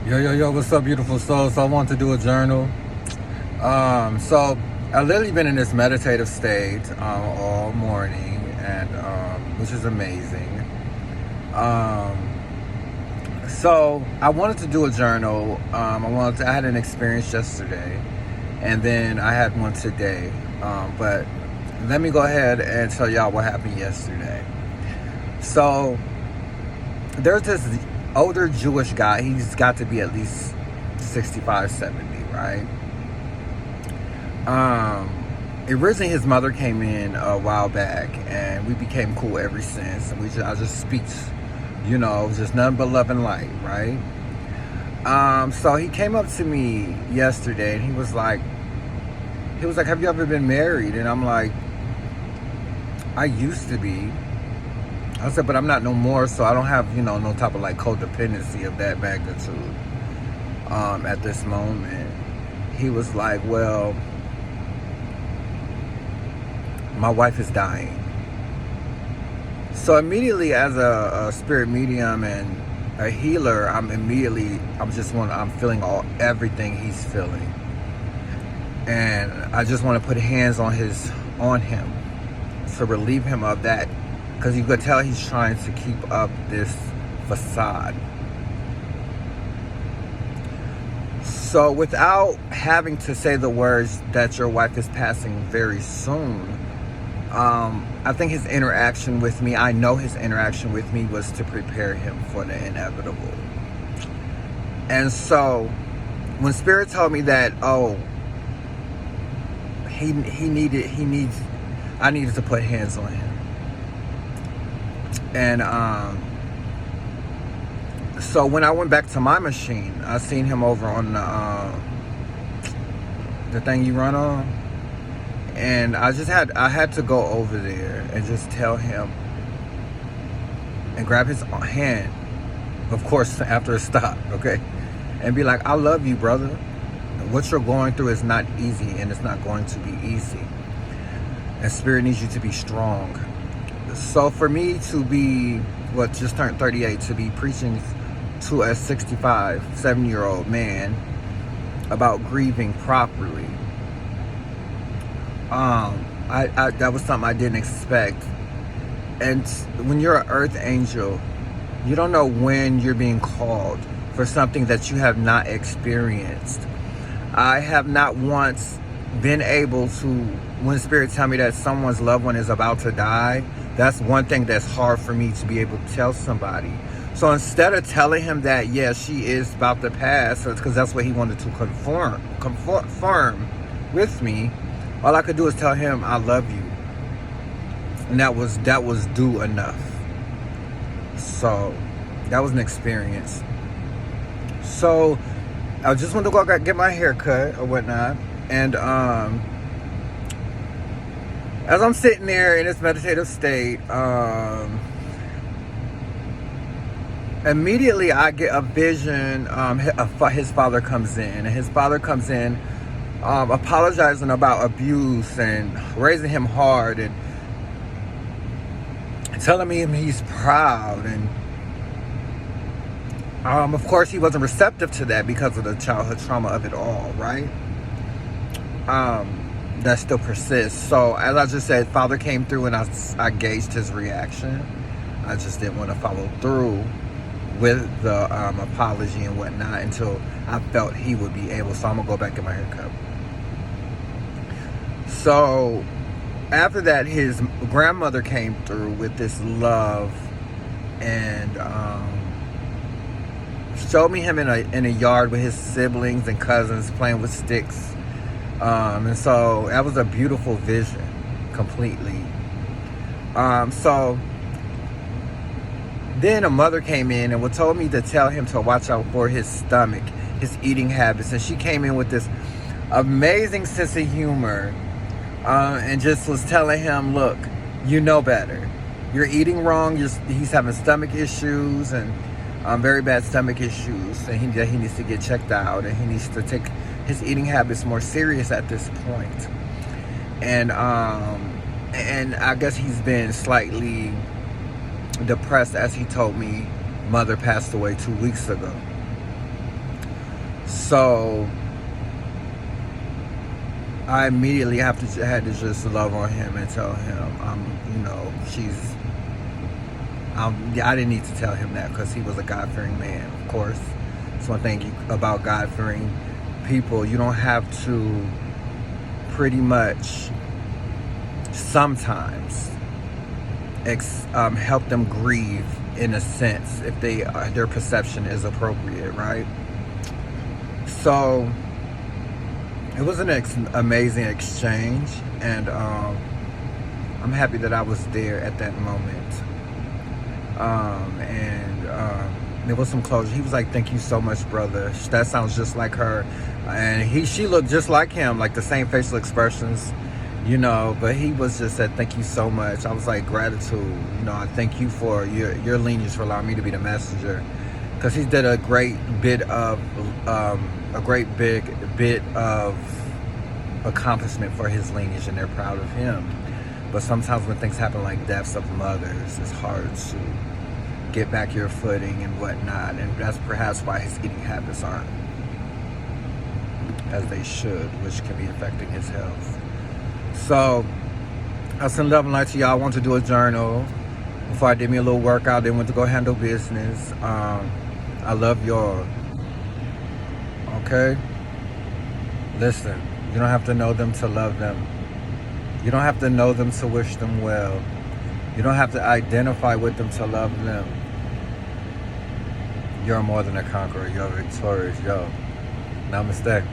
Yo, what's up, beautiful soul? So I want to do a journal. So I've literally been in this meditative state all morning, and which is amazing. Um, so I wanted to do a journal. I had an experience yesterday, and then I had one today. But let me go ahead and tell y'all what happened yesterday. So there's this older Jewish guy. He's got to be at least 65, 70, right? Originally his mother came in a while back, and we became cool ever since. I just speak, just nothing but love and light, right? So he came up to me yesterday, and he was like, "Have you ever been married?" And I'm like, "I used to be." I said, "But I'm not no more, so I don't have, no type of like codependency of that magnitude at this moment." He was like, "Well, my wife is dying." So immediately, as a spirit medium and a healer, I'm feeling everything he's feeling, and I just want to put hands on him to relieve him of that, because you could tell he's trying to keep up this facade. So without having to say the words that your wife is passing very soon, I think his interaction with me, I know his interaction with me was to prepare him for the inevitable. And so when Spirit told me that, I needed to put hands on him. And so when I went back to my machine, I seen him over on the thing you run on. And I had to go over there and just tell him and grab his hand, of course, after a stop, okay? And be like, "I love you, brother. What you're going through is not easy, and it's not going to be easy. And Spirit needs you to be strong." So for me to be, just turned 38, to be preaching to a 65, 70-year-old man about grieving properly, that was something I didn't expect. And when you're an earth angel, you don't know when you're being called for something that you have not experienced. I have not once been able to, when Spirit tell me that someone's loved one is about to die, that's one thing that's hard for me to be able to tell somebody. So instead of telling him that, yeah, she is about to pass, because that's what he wanted to confirm with me, all I could do is tell him, "I love you." And that was due enough. So that was an experience. So I just wanted to go get my hair cut or whatnot. And as I'm sitting there in this meditative state, immediately I get a vision. His father comes in, and his father comes in apologizing about abuse and raising him hard and telling me he's proud. And of course he wasn't receptive to that because of the childhood trauma of it all, right? That still persists. So as I just said, father came through, and I gauged his reaction. I just didn't want to follow through with the apology and whatnot until I felt he would be able. So I'm gonna go back in my haircut. So after that, his grandmother came through with this love and showed me him in a yard with his siblings and cousins playing with sticks. And so that was a beautiful vision, completely. So then a mother came in and told me to tell him to watch out for his stomach, his eating habits. And she came in with this amazing sense of humor, and just was telling him, "Look, you know better. You're eating wrong. He's having stomach issues, and very bad stomach issues, and he needs to get checked out, and he needs to take his eating habits more serious at this point." And I guess he's been slightly depressed, as he told me mother passed away 2 weeks ago. So I immediately had to just love on him and tell him, I didn't need to tell him that because he was a God-fearing man, of course. That's one thing about God-fearing people. You don't have to pretty much sometimes help them grieve in a sense if their perception is appropriate, right? So it was an amazing exchange, and I'm happy that I was there at that moment. There was some closure. He was like, "Thank you so much, brother." That sounds just like her. And she looked just like him, like the same facial expressions, but he was just said, "Thank you so much." I was like, gratitude. I thank you for your lenience for allowing me to be the messenger. Because he did a great big bit of accomplishment for his lineage, and they're proud of him. But sometimes when things happen like deaths of mothers, it's hard to get back your footing and whatnot, and that's perhaps why his eating habits aren't as they should, which can be affecting his health. So I send love and light to y'all. I want to do a journal before I did me a little workout, then went to go handle business. I love y'all. Okay? Listen, you don't have to know them to love them. You don't have to know them to wish them well. You don't have to identify with them to love them. You're more than a conqueror. You're victorious. Yo, namaste.